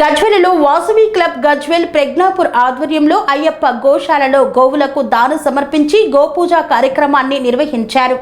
గజ్వేల్లో Vasavi club Gajwel Pragnapur ఆధ్వర్యంలో అయ్యప్ప గోశాలలో గోవులకు దానం సమర్పించి గోపూజ కార్యక్రమాన్ని నిర్వహించారు.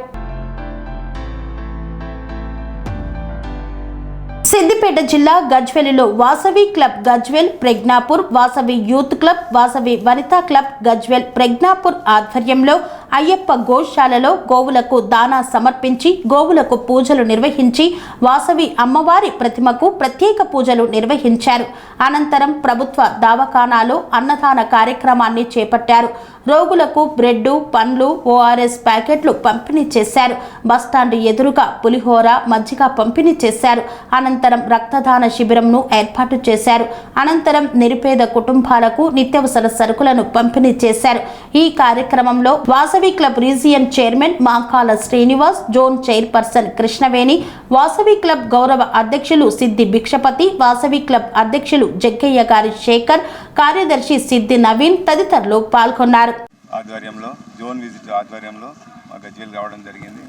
సిద్దిపేట జిల్లా గజ్వేల్లో Vasavi club Gajwel Pragnapur, Vasavi youth club, Vasavi Vanitha club Gajwel Pragnapur ఆధ్వర్యంలో అయ్యప్ప గోశాలలో గోవులకు దానా సమర్పించి గోవులకు పూజలు నిర్వహించి వాసవి అమ్మవారి ప్రతిమకు ప్రత్యేక పూజలు నిర్వహించారు. అనంతరం ప్రభుత్వ దవాఖానాలో అన్నదాన కార్యక్రమాన్ని చేపట్టారు. రోగులకు బ్రెడ్, పండ్లు, ఓఆర్ఎస్ ప్యాకెట్లు పంపిణీ చేశారు. బస్టాండ్ ఎదురుగా పులిహోర, మజ్జిగ పంపిణీ చేశారు. అనంతరం రక్తదాన శిబిరంను ఏర్పాటు చేశారు. అనంతరం నిరుపేద కుటుంబాలకు నిత్యావసర సరుకులను పంపిణీ చేశారు. ఈ కార్యక్రమంలో Vasavi club region chairman Mankala Srinivas, zone chairperson Krishnaveni, Vasavi club గౌరవ అధ్యక్షులు సిద్ది భిక్షపతి, వాసవి క్లబ్ అధ్యక్షులు జగ్గయ్య గారి శేఖర్, కార్యదర్శి సిద్ది నవీన్ తదితరులు పాల్గొన్నారు. ఆధ్వర్యంలో జోన్ విజిట్ ఆధ్వర్యంలో మా గజ్వేల్ రావడం జరిగింది.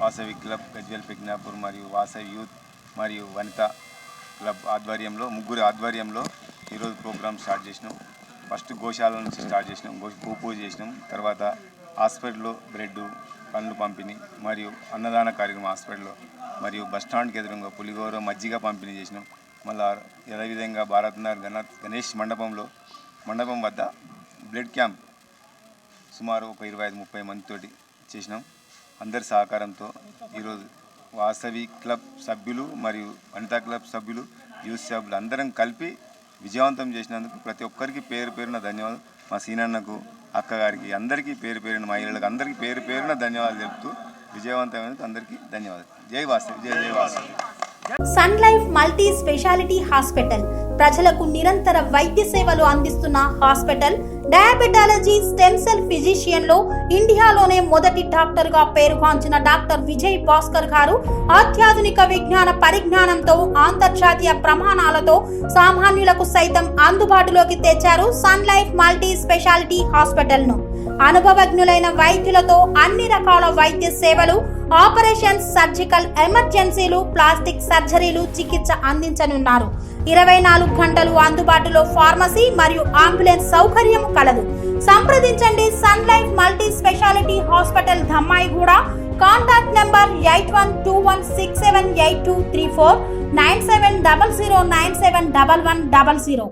వాసవి క్లబ్ గజ్వేల్ ప్రజ్ఞాపూర్ మరియు వాసవి యూత్ మరియు వనిత క్లబ్ ఆధ్వర్యంలో ముగ్గురు ఆధ్వర్యంలో ఈరోజు ప్రోగ్రామ్ స్టార్ట్ చేసినాం. ఫస్ట్ గోశాల నుంచి స్టార్ట్ చేసినాం, గోపూజ చేసినాం. తర్వాత హాస్పిటల్లో బ్రెడ్, పండ్లు పంపిణీ మరియు అన్నదాన కార్యక్రమం హాస్పిటల్లో మరియు బస్టాండ్కి ఎదురుగా పులిగోర, మజ్జిగ పంపిణీ చేసినాం. మళ్ళీ అదేవిధంగా భారత్నగర్ గణేష్ మండపం వద్ద బ్లడ్ క్యాంప్ సుమారు ఒక 25-30 మందితోటి చేసినాం. అందరి సహకారంతో ఈరోజు వాసవి క్లబ్ సభ్యులు మరియు వనితా క్లబ్ సభ్యులు, యూత్ సభ్యులు అందరం కలిపి విజయవంతం చేసినందుకు ప్రతి ఒక్కరికి పేరు పేరున ధన్యవాదాలు. మా సీనన్నకు, అక్కగారికి, అందరికీ పేరు పేరున, మహిళలకు అందరికీ పేరు పేరున ధన్యవాదాలు చెప్తూ విజయవంతమైనందుకు అందరికీ ధన్యవాదాలు. జై వాసవి, జై జై Vasavi. Sun life multi speciality hospital ప్రజలకు నిరంతర వైద్య సేవలు అందిస్తున్న hospital. Diabetology, stem cell physician లో ఇండియాలోనే మొదటి డాక్టర్ గా పేరుగాంచిన డాక్టర్ విజయ్ భాస్కర్ గారు అత్యాధునిక విజ్ఞాన పరిజ్ఞానంతో అంతర్జాతీయ ప్రమాణాలతో సామాన్యులకు సైతం అందుబాటులోకి తెచ్చారు sun life multi speciality hospital ను. అనుభవజ్ఞులైన వైద్యులతో అన్ని రకాల వైద్య సేవలు, ఆపరేషన్స్, సర్జికల్ ఎమర్జెన్సీలు, ప్లాస్టిక్ సర్జరీలు, చికిత్స అందించనున్నారు. 24 గంటలు అందుబాటులో ఫార్మసీ మరియు అంబులెన్స్ సౌకర్యం కలదు. సంప్రదించండి sun life multi speciality hospital, Dammaiguda. Contact number 8121678234, 9700971100.